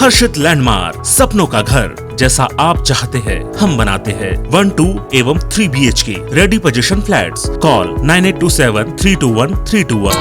हर्षित landmark, सपनों का घर जैसा आप चाहते हैं हम बनाते हैं। 1, 2 एवं 3 BHK ready position flats. Call 9827321321।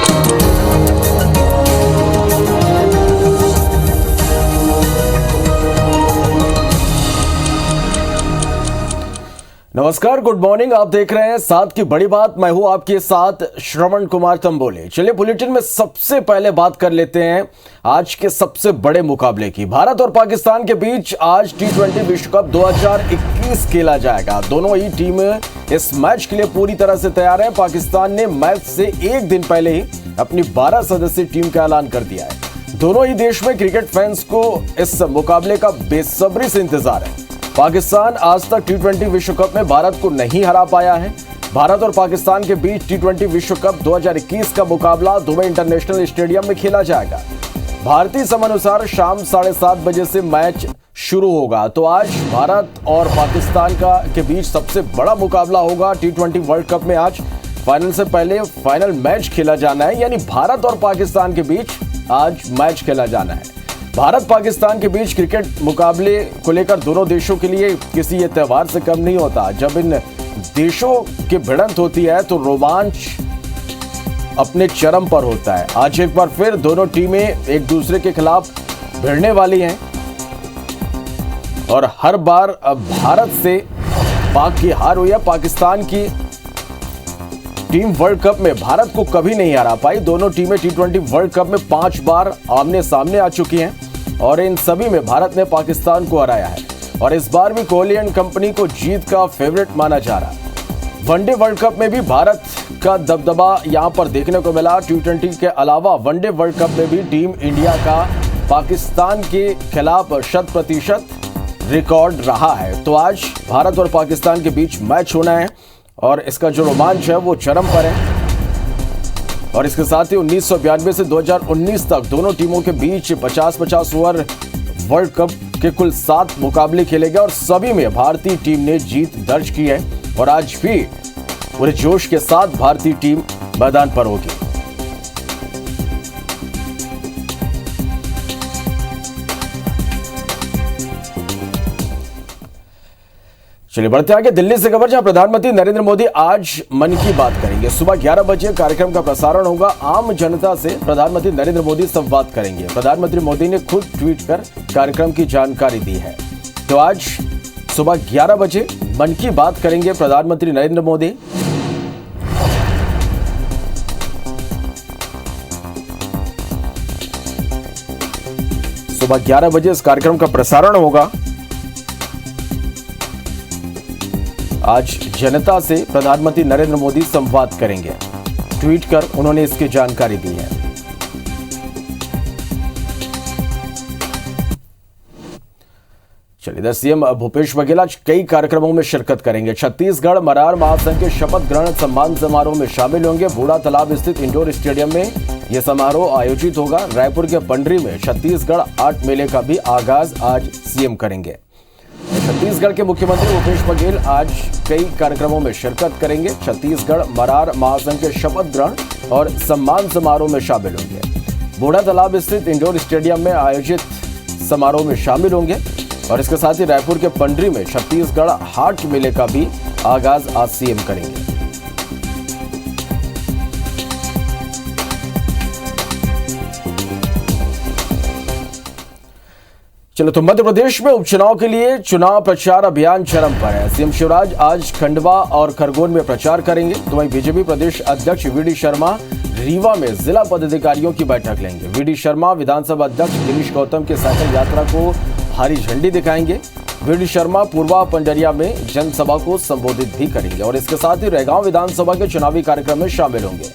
नमस्कार, गुड मॉर्निंग। आप देख रहे हैं साथ की बड़ी बात। मैं हूं आपके साथ श्रवण कुमार तंबोले। चलिए बुलेटिन में सबसे पहले बात कर लेते हैं आज के सबसे बड़े मुकाबले की। भारत और पाकिस्तान के बीच आज T20 विश्व कप 2021 खेला जाएगा। दोनों ही टीमें इस मैच के लिए पूरी तरह से तैयार है। पाकिस्तान ने मैच से एक दिन पहले ही अपनी 12 सदस्यीय टीम का ऐलान कर दिया है। दोनों ही देश में क्रिकेट फैंस को इस मुकाबले का बेसब्री से इंतजार है। पाकिस्तान आज तक T20 विश्व कप में भारत को नहीं हरा पाया है। भारत और पाकिस्तान के बीच T20 विश्व कप 2021 का मुकाबला दुबई इंटरनेशनल स्टेडियम में खेला जाएगा। भारतीय समयानुसार शाम 7:30 बजे से मैच शुरू होगा। तो आज भारत और पाकिस्तान के बीच सबसे बड़ा मुकाबला होगा। T20 वर्ल्ड कप में आज फाइनल से पहले फाइनल मैच खेला जाना है, यानी भारत और पाकिस्तान के बीच आज मैच खेला जाना है। भारत पाकिस्तान के बीच क्रिकेट मुकाबले को लेकर दोनों देशों के लिए किसी ये त्योहार से कम नहीं होता। जब इन देशों की भिड़ंत होती है तो रोमांच अपने चरम पर होता है। आज एक बार फिर दोनों टीमें एक दूसरे के खिलाफ भिड़ने वाली हैं और हर बार भारत से पाक की हार हुई है। पाकिस्तान की टीम वर्ल्ड कप में भारत को कभी नहीं हरा पाई। दोनों टीमें T20 वर्ल्ड कप में 5 बार आमने सामने आ चुकी हैं और इन सभी में भारत ने पाकिस्तान को हराया है। और इस बार भी कोहली एंड कंपनी को जीत का फेवरेट माना जा रहा है। वनडे वर्ल्ड कप में भी भारत का दबदबा यहां पर देखने को मिला। T20 के अलावा वनडे वर्ल्ड कप में भी टीम इंडिया का पाकिस्तान के खिलाफ 100% रिकॉर्ड रहा है। तो आज भारत और पाकिस्तान के बीच मैच होना है और इसका जो रोमांच है वो चरम पर है। और इसके साथ ही 1992 से 2019 तक दोनों टीमों के बीच 50-50 ओवर वर्ल्ड कप के कुल 7 मुकाबले खेले गए और सभी में भारतीय टीम ने जीत दर्ज की है। और आज भी पूरे जोश के साथ भारतीय टीम मैदान पर होगी। चलिए बढ़ते आगे दिल्ली से खबर, जहां प्रधानमंत्री नरेंद्र मोदी आज मन की बात करेंगे। सुबह 11 बजे कार्यक्रम का प्रसारण होगा। आम जनता से प्रधानमंत्री नरेंद्र मोदी संवाद करेंगे। प्रधानमंत्री मोदी ने खुद ट्वीट कर कार्यक्रम की जानकारी दी है। तो आज सुबह 11 बजे मन की बात करेंगे प्रधानमंत्री नरेंद्र मोदी। सुबह 11 बजे इस कार्यक्रम का प्रसारण होगा। आज जनता से प्रधानमंत्री नरेंद्र मोदी संवाद करेंगे। ट्वीट कर उन्होंने इसकी जानकारी दी है। चलिए, इधर सीएम भूपेश बघेल आज कई कार्यक्रमों में शिरकत करेंगे। छत्तीसगढ़ मरार महासंघ के शपथ ग्रहण सम्मान समारोह में शामिल होंगे। बूढ़ा तालाब स्थित इंडोर स्टेडियम में यह समारोह आयोजित होगा। रायपुर के पंडरी में छत्तीसगढ़ आर्ट मेले का भी आगाज आज सीएम करेंगे। छत्तीसगढ़ के मुख्यमंत्री भूपेश बघेल आज कई कार्यक्रमों में शिरकत करेंगे। छत्तीसगढ़ मरार महासंघ के शपथ ग्रहण और सम्मान समारोह में शामिल होंगे। बूढ़ा तालाब स्थित इंडोर स्टेडियम में आयोजित समारोह में शामिल होंगे और इसके साथ ही रायपुर के पंडरी में छत्तीसगढ़ हाट मेले का भी आगाज आज सीएम करेंगे। चलो, तो मध्य प्रदेश में उपचुनाव के लिए चुनाव प्रचार अभियान चरम पर है। सीएम शिवराज आज खंडवा और खरगोन में प्रचार करेंगे। तो वहीं बीजेपी प्रदेश अध्यक्ष वीडी शर्मा रीवा में जिला पदाधिकारियों की बैठक लेंगे। वीडी शर्मा विधानसभा अध्यक्ष गिरीश गौतम के साइकिल यात्रा को हरी झंडी दिखाएंगे। वीडी शर्मा पूर्वा पंडरिया में जनसभा को संबोधित भी करेंगे और इसके साथ ही रैगांव विधानसभा के चुनावी कार्यक्रम में शामिल होंगे।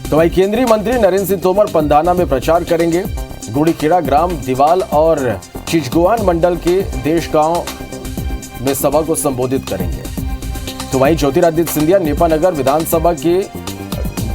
तो वहीं केंद्रीय मंत्री नरेंद्र सिंह तोमर पंधाना में प्रचार करेंगे। गुड़ीखेड़ा ग्राम दीवाल और चिचगोहान मंडल के देश गांव में सभा को संबोधित करेंगे। तो वहीं ज्योतिरादित्य सिंधिया नेपानगर विधानसभा के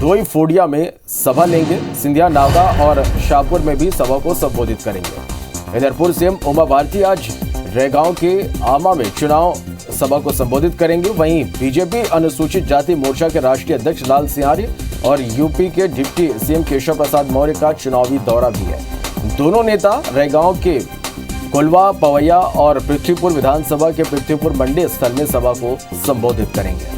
डोई फोडिया में सभा लेंगे। सिंधिया नावदा और शाहपुर में भी सभा को संबोधित करेंगे। इधर पूर्व सीएम उमा भारती आज रैगांव के आमा में चुनाव सभा को संबोधित करेंगे। वहीं बीजेपी अनुसूचित जाति मोर्चा के राष्ट्रीय अध्यक्ष लाल सिंहारी और यूपी के डिप्टी सीएम केशव प्रसाद मौर्य का चुनावी दौरा भी है। दोनों नेता रैगांव के कोलवा, पवैया और पृथ्वीपुर विधानसभा के पृथ्वीपुर मंडी स्थल में सभा को संबोधित करेंगे।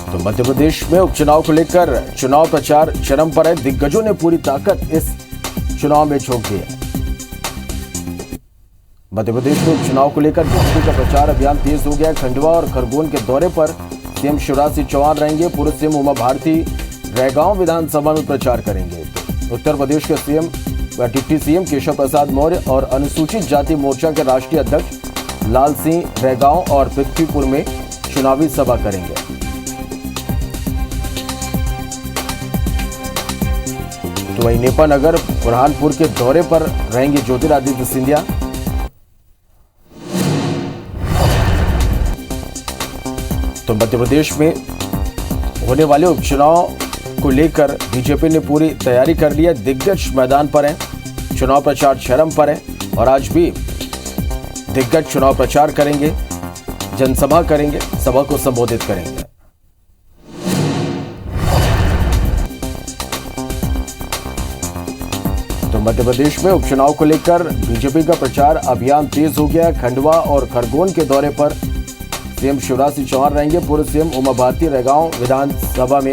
तो मध्य प्रदेश में उपचुनाव को लेकर चुनाव प्रचार चरम पर है। दिग्गजों ने पूरी ताकत इस चुनाव में झोंक दी है। मध्य प्रदेश में उपचुनाव को लेकर बीजेपी का प्रचार अभियान तेज हो गया है। खंडवा और खरगोन के दौरे पर सीएम शिवराज सिंह चौहान रहेंगे। पूर्व सीएम उमा भारती रैगांव विधानसभा में प्रचार करेंगे। उत्तर प्रदेश के CM deputy CM Keshav Prasad Maurya और अनुसूचित जाति मोर्चा के राष्ट्रीय अध्यक्ष लाल सिंह रैगांव और पृथ्वीपुर में चुनावी सभा करेंगे। तो वहीं नेपानगर बुरहानपुर के दौरे पर रहेंगे ज्योतिरादित्य सिंधिया। तो मध्य प्रदेश में होने वाले उपचुनाव को लेकर बीजेपी ने पूरी तैयारी कर ली है। दिग्गज मैदान पर हैं, चुनाव प्रचार चरम पर है और आज भी दिग्गज चुनाव प्रचार करेंगे, जनसभा करेंगे, सभा को संबोधित करेंगे। तो मध्य प्रदेश में उपचुनाव को लेकर बीजेपी का प्रचार अभियान तेज हो गया। खंडवा और खरगोन के दौरे पर सीएम शिवराज सिंह चौहान रहेंगे। पूर्व सीएम उमा भारती रैगांव विधानसभा में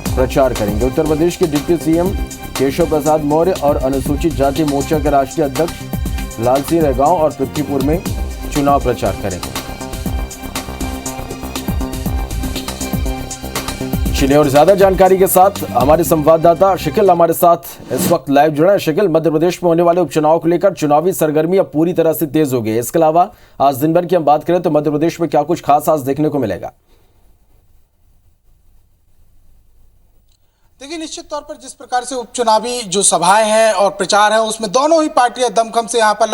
प्रचार करेंगे। उत्तर प्रदेश के डिप्टी सीएम केशव प्रसाद मौर्य और अनुसूचित जाति मोर्चा के राष्ट्रीय अध्यक्ष लाल सिंह रैगांव और पृथ्वीपुर में चुनाव प्रचार करेंगे। चलिए और ज्यादा जानकारी के साथ हमारे संवाददाता शकील हमारे साथ इस वक्त लाइव जुड़ा है। शकील, मध्य प्रदेश में होने वाले उपचुनाव को लेकर चुनावी सरगर्मी अब पूरी तरह से तेज हो गई है। इसके अलावा आज दिन भर की हम बात करें तो मध्य प्रदेश में क्या कुछ खास आज देखने को मिलेगा? देखिए, निश्चित तौर पर जिस प्रकार से उपचुनावी जो सभाएं हैं और प्रचार है उसमें दोनों ही पार्टियां दमखम से यहाँ पर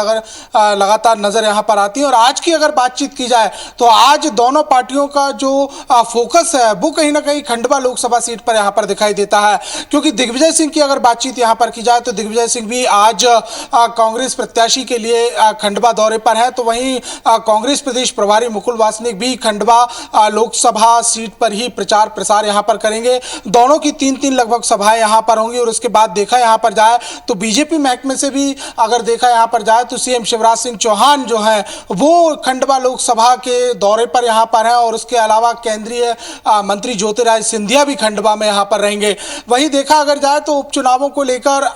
लगातार नजर यहाँ पर आती हैं। और आज की अगर बातचीत की जाए तो आज दोनों पार्टियों का जो फोकस है वो कहीं ना कहीं खंडवा लोकसभा सीट पर यहाँ पर दिखाई देता है, क्योंकि दिग्विजय सिंह की अगर बातचीत यहाँ पर की जाए तो दिग्विजय सिंह भी आज कांग्रेस प्रत्याशी के लिए खंडवा दौरे पर है। तो वहीं कांग्रेस प्रदेश प्रभारी मुकुल वासनिक भी खंडवा लोकसभा सीट पर ही प्रचार प्रसार यहाँ पर करेंगे। दोनों की तीन लगभग सभाएं यहां पर होंगी। और उसके बाद देखा यहां पर जाए तो बीजेपी महकमे से भी अगर देखा यहां पर जाए तो सीएम शिवराज सिंह चौहान जो है वो खंडवा लोकसभा के दौरे पर यहां पर हैं। और उसके अलावा केंद्रीय मंत्री ज्योतिरादित्य सिंधिया भी खंडवा में यहां पर रहेंगे। वहीं देखा अगर जाए तो उपचुनावों को लेकर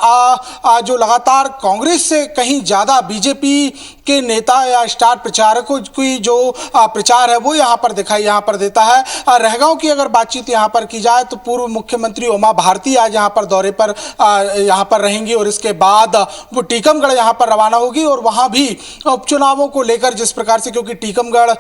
जो लगातार कांग्रेस से कहीं ज्यादा बीजेपी के नेता या स्टार प्रचारकों की जो प्रचार है वो यहां पर दिखाई यहां पर देता है। रहगांव की अगर बातचीत यहां पर की जाए तो पूर्व मुख्यमंत्री उमा भारती आज यहां पर दौरे पर यहां पर रहेंगी और इसके बाद वो टीकमगढ़ यहां पर रवाना होगी। और वहां भी उपचुनावों को लेकर जिस प्रकार से, क्योंकि टीकमगढ़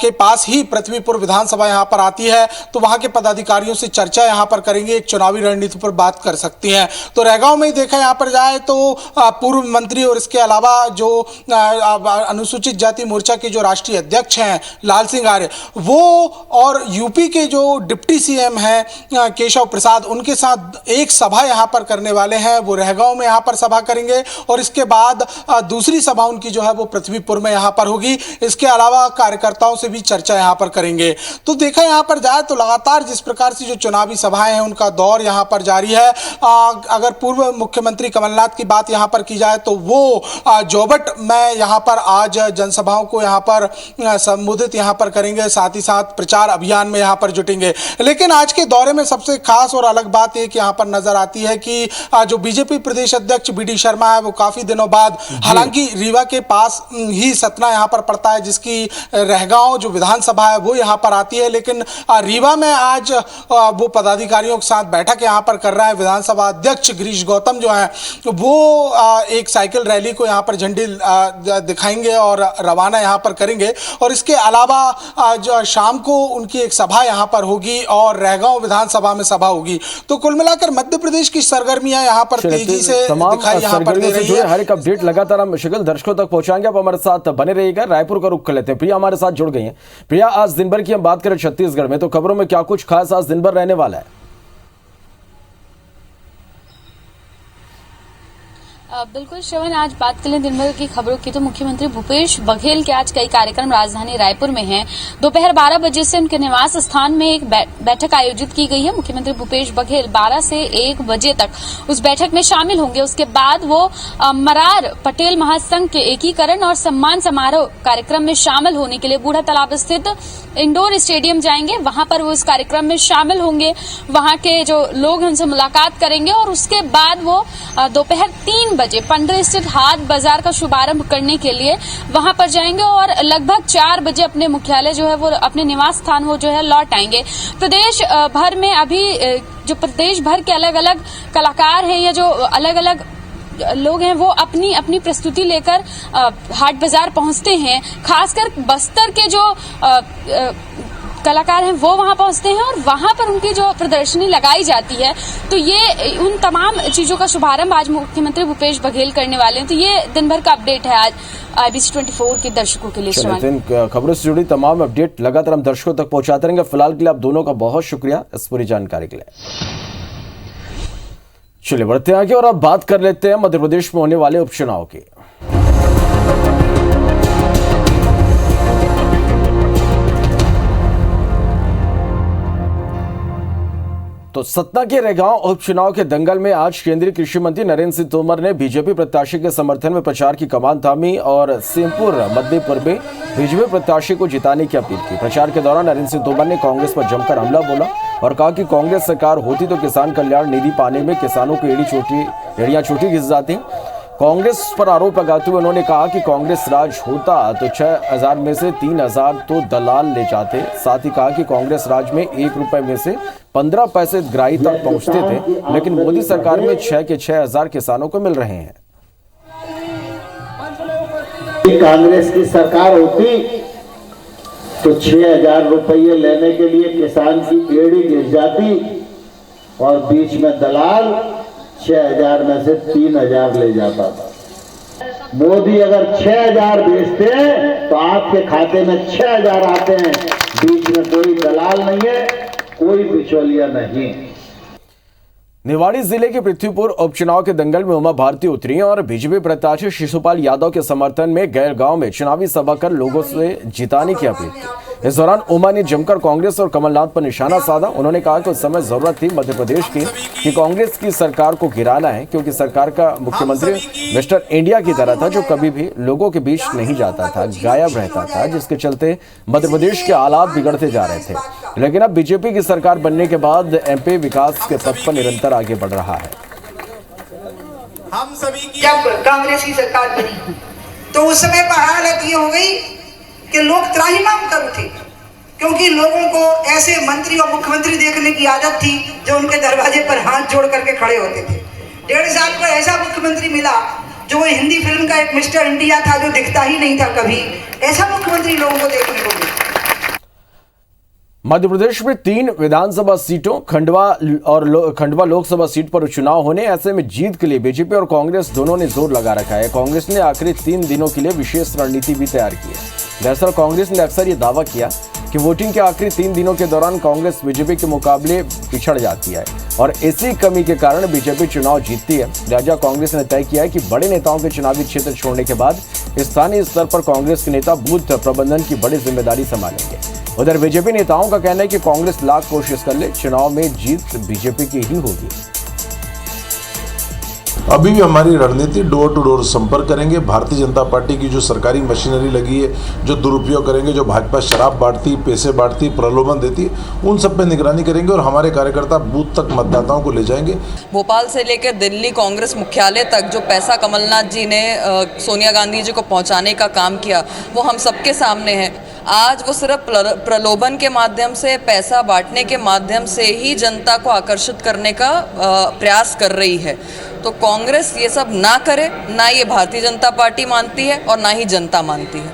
के पास ही पृथ्वीपुर विधानसभा यहां पर आती है, तो वहां के पदाधिकारियों से चर्चा यहां पर करेंगे, एक चुनावी रणनीति पर बात कर सकती हैं। तो रहगांव में देखा यहां पर जाए तो पूर्व मंत्री और इसके अलावा जो अनुसूचित जाति मोर्चा के जो राष्ट्रीय अध्यक्ष हैं लाल सिंह आर्य, वो और यूपी के जो डिप्टी सीएम हैं केशव प्रसाद, उनके साथ एक सभा यहां पर करने वाले हैं। वो रहगांव में यहां पर सभा करेंगे और इसके बाद दूसरी सभा उनकी जो है वो पृथ्वीपुर में यहां पर होगी। इसके अलावा कार्यकर्ताओं से भी चर्चा यहां पर करेंगे। तो देखा यहां पर जाए तो लगातार जिस प्रकार से जो चुनावी सभाएं हैं उनका दौर यहां पर जारी है। अगर पूर्व मुख्यमंत्री कमलनाथ की बात यहां पर की जाए तो वो जोबट में यहां पर आज जनसभाओं को यहां पर संबोधित यहां पर करेंगे, साथ ही साथ प्रचार अभियान में यहां पर जुटेंगे। लेकिन आज के दौरे में सबसे खास और अलग बात यह कि यहां पर नजर आती है कि जो बीजेपी प्रदेश अध्यक्ष बीडी शर्मा है वो काफी दिनों बाद, हालांकि रीवा के पास ही सतना यहां पर पड़ता है जिसकी रहगांव जो विधानसभा है वो यहां पर आती है, लेकिन रीवा में आज वो पदाधिकारियों के साथ बैठक यहां पर कर रहा है। विधानसभा अध्यक्ष गिरीश गौतम जो है वो एक साइकिल रैली को यहां पर झंडी दिखाएंगे और रवाना यहां पर करेंगे। और इसके अलावा जो शाम को उनकी एक सभा यहां पर होगी और रहगांव विधानसभा में सभा होगी। तो कुल मिलाकर मध्य प्रदेश की सरगर्मियां यहां पर तेजी से दिखाई यहां पर दे रही है। हर एक अपडेट लगातार हम शकील दर्शकों तक पहुंचाएंगे। आप हमारे साथ बने रहिएगा। रायपुर का रुख कर लेते हैं, प्रिया हमारे साथ जुड़ गई हैं। प्रिया, आज दिन भर की हम बात करें छत्तीसगढ़ में तो खबरों में क्या कुछ खास आज दिन भर रहने वाला है? बिल्कुल श्रवण, आज बात करें दिन भर की खबरों की तो मुख्यमंत्री भूपेश बघेल के आज कई कार्यक्रम राजधानी रायपुर में हैं। दोपहर 12 बजे से उनके निवास स्थान में एक बैठक आयोजित की गई है। मुख्यमंत्री भूपेश बघेल 12 से 1 बजे तक उस बैठक में शामिल होंगे। उसके बाद वो मरार पटेल महासंघ के एकीकरण और सम्मान समारोह कार्यक्रम में शामिल होने के लिए बूढ़ा तालाब स्थित इंडोर स्टेडियम जाएंगे। वहां पर वो इस कार्यक्रम में शामिल होंगे, वहां के जो लोग हैं उनसे मुलाकात करेंगे और उसके बाद वो दोपहर 3 बजे पंडर स्थित हाट बाजार का शुभारंभ करने के लिए वहां पर जाएंगे और लगभग 4 बजे अपने मुख्यालय जो है वो अपने निवास स्थान वो जो है लौट आएंगे। प्रदेश भर में अभी जो प्रदेश भर के अलग अलग कलाकार हैं या जो अलग अलग लोग हैं वो अपनी अपनी प्रस्तुति लेकर हाट बाजार पहुंचते हैं। खासकर बस्तर के जो कलाकार हैं वो वहां पहुंचते हैं और वहां पर उनकी जो प्रदर्शनी लगाई जाती है। तो ये उन तमाम चीजों का शुभारंभ आज मुख्यमंत्री भूपेश बघेल करने वाले हैं। तो ये दिन भर का अपडेट है आज IBC 24 के दर्शकों के लिए। खबरों से जुड़ी तमाम अपडेट लगातार हम दर्शकों तक पहुंचाते रहेंगे। फिलहाल के लिए आप दोनों का बहुत शुक्रिया इस पूरी जानकारी के लिए। चलिए बढ़ते हैं आगे और अब बात कर लेते हैं मध्य प्रदेश में होने वाले उपचुनाव की। तो सतना के रेगांव उपचुनाव के दंगल में आज केंद्रीय कृषि मंत्री नरेंद्र सिंह तोमर ने बीजेपी प्रत्याशी के समर्थन में प्रचार की कमान थामी और सेमपुर मध्यपुर में बीजेपी प्रत्याशी को जिताने की अपील की। प्रचार के दौरान नरेंद्र सिंह तोमर ने कांग्रेस पर जमकर हमला बोला और कहा कि कांग्रेस सरकार होती तो किसान कल्याण निधि पाने में किसानों की एड़ियां छोटी घिस जाती। कांग्रेस पर आरोप लगाते हुए उन्होंने कहा कि कांग्रेस राज होता तो 6,000 में से 3,000 तो दलाल ले जाते। साथ ही कहा कि कांग्रेस राज में 1 रुपए में से 15 पैसे ग्राही तक पहुंचते थे, लेकिन मोदी सरकार में 6 के 6,000 किसानों को मिल रहे हैं। कांग्रेस की सरकार होती तो 6,000 रुपये लेने के लिए किसान की एड़ी गिर जाती और बीच में दलाल 6,000 में से 3,000 ले जाता था। मोदी अगर 6,000 भेजते हैं तो आपके खाते में 6,000 आते हैं। बीच में कोई दलाल नहीं है, कोई बिचौलिया नहीं। निवाड़ी जिले के पृथ्वीपुर उपचुनाव के दंगल में उमा भारती उतरी और बीजेपी प्रत्याशी शिशुपाल यादव के समर्थन में गैर गांव में चुनावी सभा कर लोगों से जिताने की अपील की। इस दौरान उमा ने जमकर कांग्रेस और कमलनाथ पर निशाना साधा। उन्होंने कहा कि उस समय जरूरत थी मध्य प्रदेश की कि कांग्रेस की सरकार को गिराना है, क्योंकि सरकार का मुख्यमंत्री मिस्टर इंडिया की तरह था जो कभी भी लोगों के बीच नहीं जाता था, गायब रहता था, जिसके चलते मध्य प्रदेश के हालात बिगड़ते जा रहे थे। लेकिन अब बीजेपी की सरकार बनने के बाद MP विकास के पथ पर निरंतर आगे बढ़ रहा है। हम सभी की जब कांग्रेस की सरकार बनी तो उस समय पर हालत ये हो गई कि लोग त्राहिमाम कर उठे, क्योंकि लोगों को ऐसे मंत्री और मुख्यमंत्री देखने की आदत थी जो उनके दरवाजे पर हाथ जोड़ करके खड़े होते थे। 1.5 साल पर ऐसा मुख्यमंत्री मिला जो वो हिंदी फिल्म का एक मिस्टर इंडिया था जो दिखता ही नहीं था कभी। ऐसा मुख्यमंत्री लोगों को देखने को मिला। मध्य प्रदेश में 3 विधानसभा सीटों खंडवा लोकसभा सीट पर चुनाव होने, ऐसे में जीत के लिए बीजेपी और कांग्रेस दोनों ने जोर लगा रखा है। कांग्रेस ने आखिरी 3 दिनों के लिए विशेष रणनीति भी तैयार की है। दरअसल कांग्रेस ने अक्सर ये दावा किया कि वोटिंग के आखिरी 3 दिनों के दौरान कांग्रेस बीजेपी के मुकाबले पिछड़ जाती है और इसी कमी के कारण बीजेपी चुनाव जीतती है। लिहाजा कांग्रेस ने तय किया है कि बड़े नेताओं के चुनावी क्षेत्र छोड़ने के बाद स्थानीय स्तर पर कांग्रेस के नेता बूथ प्रबंधन की बड़ी जिम्मेदारी संभालेंगे। उधर बीजेपी नेताओं का कहना है कि कांग्रेस लाख कोशिश कर ले, चुनाव में जीत बीजेपी की ही होगी। अभी भी हमारी रणनीति डोर टू डोर संपर्क करेंगे। भारतीय जनता पार्टी की जो सरकारी मशीनरी लगी है, जो दुरुपयोग करेंगे, जो भाजपा शराब बांटती, पैसे बांटती, प्रलोभन देती, उन सब पे निगरानी करेंगे और हमारे कार्यकर्ता बूथ तक मतदाताओं को ले जाएंगे। भोपाल से लेकर दिल्ली कांग्रेस मुख्यालय तक जो पैसा कमलनाथ जी ने सोनिया गांधी जी को पहुंचाने का काम किया वो हम सबके सामने है। आज वो सिर्फ प्रलोभन के माध्यम से, पैसा बांटने के माध्यम से ही जनता को आकर्षित करने का प्रयास कर रही है। तो कांग्रेस ये सब ना करे, ना ये भारतीय जनता पार्टी मानती है और ना ही जनता मानती है।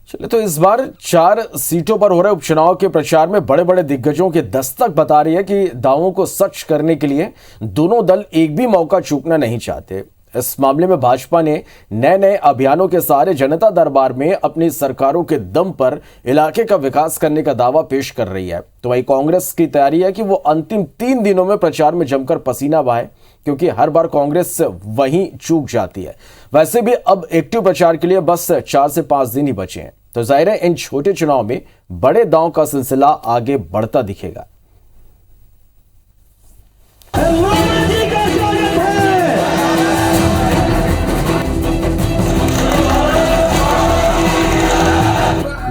चलिए, तो इस बार 4 सीटों पर हो रहे उपचुनाव के प्रचार में बड़े बड़े दिग्गजों की दस्तक बता रही है कि दावों को सच करने के लिए दोनों दल एक भी मौका चूकना नहीं चाहते। इस मामले में भाजपा ने नए नए अभियानों के सहारे जनता दरबार में अपनी सरकारों के दम पर इलाके का विकास करने का दावा पेश कर रही है। तो वही कांग्रेस की तैयारी है कि वो अंतिम 3 दिनों में प्रचार में जमकर पसीना बहाए क्योंकि हर बार कांग्रेस वहीं चूक जाती है। वैसे भी अब एक्टिव प्रचार के लिए बस 4 से 5 दिन ही बचे हैं, तो जाहिर है इन छोटे चुनाव में बड़े दांव का सिलसिला आगे बढ़ता दिखेगा।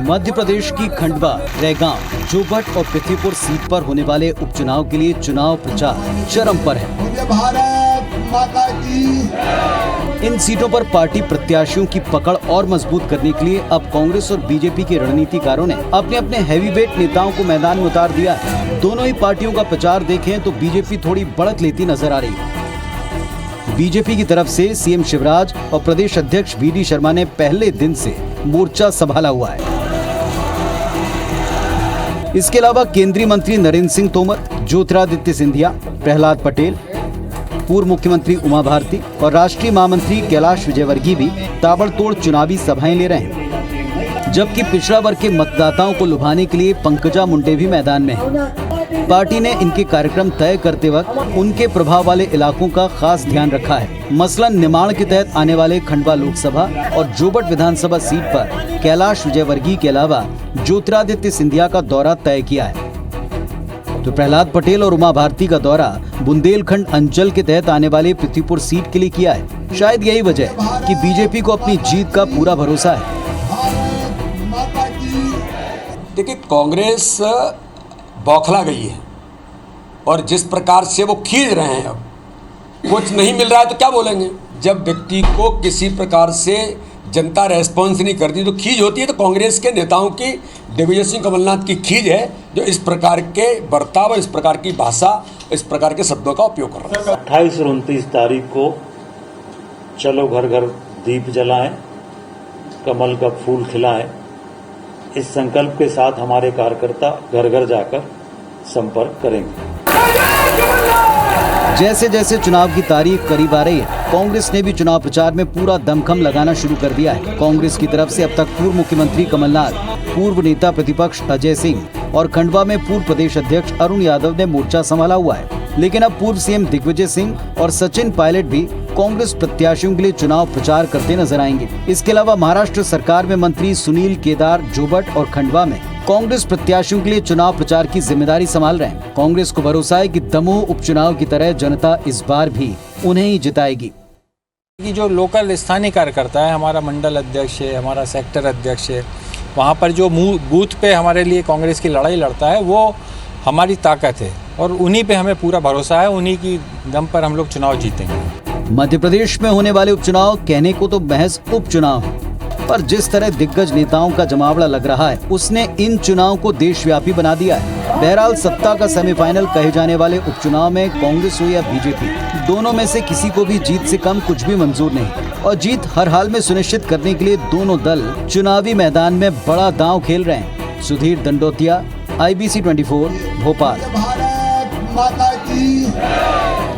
मध्य प्रदेश की खंडवा, रैगांव, जोबट और पृथ्वीपुर सीट पर होने वाले उपचुनाव के लिए चुनाव प्रचार चरम पर है। भारत माता की। इन सीटों पर पार्टी प्रत्याशियों की पकड़ और मजबूत करने के लिए अब कांग्रेस और बीजेपी के रणनीतिकारों ने अपने अपने हैवीवेट नेताओं को मैदान में उतार दिया है। दोनों ही पार्टियों का प्रचार देखें तो बीजेपी थोड़ी बढ़त लेती नजर आ रही है। बीजेपी की तरफ से सीएम शिवराज और प्रदेश अध्यक्ष वीडी शर्मा ने पहले दिन से मोर्चा संभाला हुआ है। इसके अलावा केंद्रीय मंत्री नरेंद्र सिंह तोमर, ज्योतिरादित्य सिंधिया, प्रहलाद पटेल, पूर्व मुख्यमंत्री उमा भारती और राष्ट्रीय महामंत्री कैलाश विजयवर्गीय भी ताबड़तोड़ चुनावी सभाएं ले रहे हैं। जबकि पिछड़ा वर्ग के मतदाताओं को लुभाने के लिए पंकजा मुंडे भी मैदान में हैं। पार्टी ने इनके कार्यक्रम तय करते वक्त उनके प्रभाव वाले इलाकों का खास ध्यान रखा है। मसलन निमाड़ के तहत आने वाले खंडवा लोकसभा और जोबट विधानसभा सीट पर कैलाश विजयवर्गीय के अलावा ज्योतिरादित्य सिंधिया का दौरा तय किया है, तो प्रहलाद पटेल और उमा भारती का दौरा बुंदेलखंड अंचल के तहत आने वाले पृथ्वीपुर सीट के लिए किया है। शायद यही वजह है कि बीजेपी को अपनी जीत का पूरा भरोसा है। देखिए, कांग्रेस बौखला गई है और जिस प्रकार से वो खींच रहे हैं, अब कुछ नहीं मिल रहा है तो क्या बोलेंगे। जब व्यक्ति को किसी प्रकार से जनता रेस्पॉन्स नहीं करती तो खींच होती है। तो कांग्रेस के नेताओं की दिग्विजय सिंह कमलनाथ की खींच है जो इस प्रकार के बर्ताव और इस प्रकार की भाषा, इस प्रकार के शब्दों का उपयोग कर रहा है। 28 और 29 तारीख को चलो घर घर दीप जलाएं, कमल का फूल खिलाएं, इस संकल्प के साथ हमारे कार्यकर्ता घर घर जाकर संपर्क करेंगे। जैसे जैसे चुनाव की तारीख करीब आ रही है, कांग्रेस ने भी चुनाव प्रचार में पूरा दमखम लगाना शुरू कर दिया है। कांग्रेस की तरफ से अब तक पूर्व मुख्यमंत्री कमलनाथ, पूर्व नेता प्रतिपक्ष अजय सिंह और खंडवा में पूर्व प्रदेश अध्यक्ष अरुण यादव ने मोर्चा संभाला हुआ है। लेकिन अब पूर्व सीएम दिग्विजय सिंह और सचिन पायलट भी कांग्रेस प्रत्याशियों के लिए चुनाव प्रचार करते नजर आएंगे। इसके अलावा महाराष्ट्र सरकार में मंत्री सुनील केदार जोबट और खंडवा में कांग्रेस प्रत्याशियों के लिए चुनाव प्रचार की जिम्मेदारी संभाल रहे हैं। कांग्रेस को भरोसा है कि दमोह उपचुनाव की तरह जनता इस बार भी उन्हें ही जिताएगी। जो लोकल स्थानीय कार्यकर्ता है, हमारा मंडल अध्यक्ष है, हमारा सेक्टर अध्यक्ष है, वहाँ पर जो बूथ पे हमारे लिए कांग्रेस की लड़ाई लड़ता है, वो हमारी ताकत है और उन्हीं पे हमें पूरा भरोसा है। उन्हीं की दम पर हम लोग चुनाव जीतेंगे। मध्य प्रदेश में होने वाले उपचुनाव कहने को तो महज उपचुनाव है, पर जिस तरह दिग्गज नेताओं का जमावड़ा लग रहा है, उसने इन चुनाव को देशव्यापी बना दिया है। बहरहाल सत्ता का सेमीफाइनल कहे जाने वाले उपचुनाव में कांग्रेस हो या बीजेपी, दोनों में से किसी को भी जीत से कम कुछ भी मंजूर नहीं और जीत हर हाल में सुनिश्चित करने के लिए दोनों दल चुनावी मैदान में बड़ा दांव खेल रहे हैं। सुधीर दंडोतिया, IBC 24, भोपाल। भारत माता की।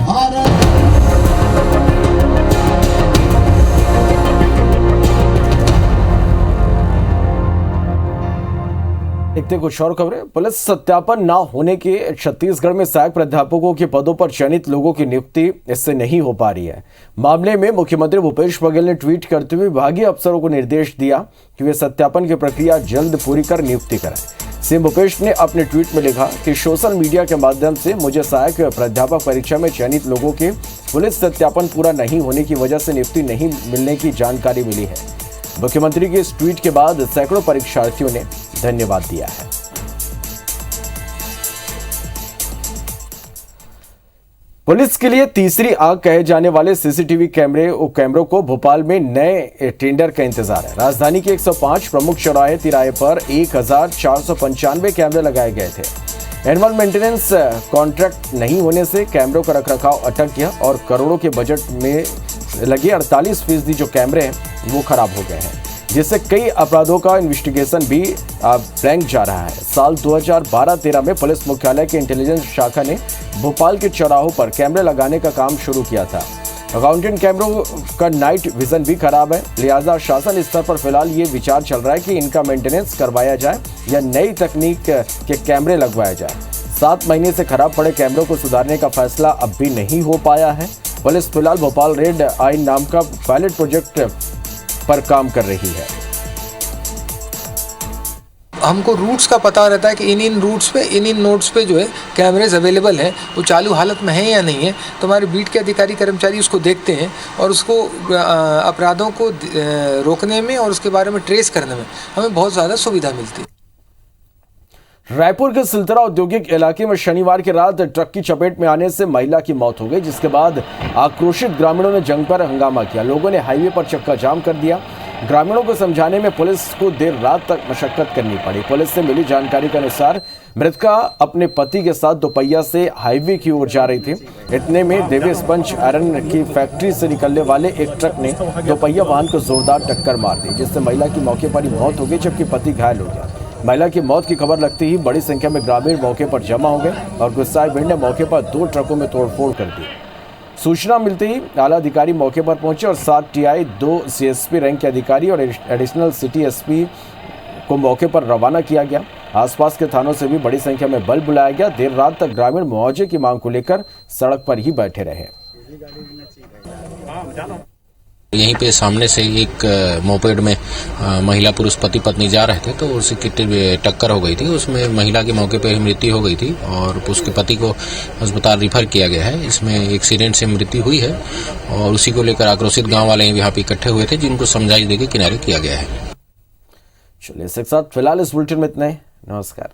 भारत। देखते कुछ और खबरें। पुलिस सत्यापन न होने के छत्तीसगढ़ में सहायक प्राध्यापकों के पदों पर चयनित लोगों की नियुक्ति इससे नहीं हो पा रही है। मामले में मुख्यमंत्री भूपेश बघेल ने ट्वीट करते हुए विभागीय अफसरों को निर्देश दिया कि वे सत्यापन की प्रक्रिया जल्द पूरी कर नियुक्ति कराएं। सीएम भूपेश ने अपने ट्वीट में लिखा कि सोशल मीडिया के माध्यम से मुझे सहायक प्राध्यापक परीक्षा में चयनित लोगों के पुलिस सत्यापन पूरा नहीं होने की वजह से नियुक्ति नहीं मिलने की जानकारी मिली है। मुख्यमंत्री के इस ट्वीट के बाद सैकड़ों परीक्षार्थियों ने धन्यवाद दिया है। पुलिस के लिए तीसरी आग कहे जाने वाले सीसीटीवी कैमरों को भोपाल में नए टेंडर का इंतजार है। राजधानी के 105 प्रमुख चौराहे तिराहे पर 1495 कैमरे लगाए गए थे। एनुअल मेंटेनेंस कॉन्ट्रैक्ट नहीं होने से कैमरों का रखरखाव अटक गया और करोड़ों के बजट में लगे 48% जो कैमरे हैं वो खराब हो गए हैं, जिससे कई अपराधों का इन्वेस्टिगेशन भी ब्लैंक जा रहा है। साल 2012-13 में पुलिस मुख्यालय के इंटेलिजेंस शाखा ने भोपाल के चौराहों पर कैमरे लगाने का काम शुरू किया था। अकाउंटेंट कैमरों का नाइट विजन भी खराब है, लिहाजा शासन स्तर पर फिलहाल ये विचार चल रहा है कि इनका मेंटेनेंस करवाया जाए या नई तकनीक के कैमरे लगवाया जाए। 7 महीने से खराब पड़े कैमरों को सुधारने का फैसला अब भी नहीं हो पाया है। पुलिस फिलहाल भोपाल रेड आइन नाम का पायलट प्रोजेक्ट पर काम कर रही है। हमको रूट्स का पता रहता है कि इन रूट्स पे इन नोड्स पे जो है कैमरेज अवेलेबल हैं, वो चालू हालत में हैं या नहीं है, तो हमारे बीट के अधिकारी कर्मचारी उसको देखते हैं और उसको अपराधों को रोकने में और उसके बारे में ट्रेस करने में हमें बहुत ज़्यादा सुविधा मिलती है। रायपुर के सिलतरा औद्योगिक इलाके में शनिवार की रात ट्रक की चपेट में आने से महिला की मौत हो गई, जिसके बाद आक्रोशित ग्रामीणों ने जंग पर हंगामा किया। लोगों ने हाईवे पर चक्का जाम कर दिया। ग्रामीणों को समझाने में पुलिस को देर रात तक मशक्कत करनी पड़ी। पुलिस से मिली जानकारी के अनुसार मृतका अपने पति के साथ दोपहिया से हाईवे की ओर जा रही थी। इतने में देवी स्पंज आयरन की फैक्ट्री से निकलने वाले एक ट्रक ने दोपहिया वाहन को जोरदार टक्कर मार दी, जिससे महिला की मौके पर ही मौत हो गई, जबकि पति घायल हो गया। महिला की मौत की खबर लगते ही बड़ी संख्या में ग्रामीण मौके पर जमा हो गए और गुस्साए भीड़ ने मौके पर 2 ट्रकों में तोड़फोड़ कर दी। सूचना मिलते ही आला अधिकारी मौके पर पहुंचे और 7 टीआई, 2 सीएसपी रैंक के अधिकारी और एडिशनल सिटी एसपी को मौके पर रवाना किया गया। आसपास के थानों से भी बड़ी संख्या में बल बुलाया गया। देर रात तक ग्रामीण मुआवजे की मांग को लेकर सड़क पर ही बैठे रहे। यहीं पे सामने से एक मोपेड में महिला पुरुष पति पत्नी जा रहे थे, तो उसी की टक्कर हो गई थी। उसमें महिला की मौके पे मृत्यु हो गई थी और उसके पति को अस्पताल रिफर किया गया है। इसमें एक्सीडेंट से मृत्यु हुई है और उसी को लेकर आक्रोशित गांव वाले यहाँ पे इकट्ठे हुए थे, जिनको समझाई देके किनारे किया गया है। चलिए, इसके साथ फिलहाल इस बुलेटिन में इतना ही। नमस्कार।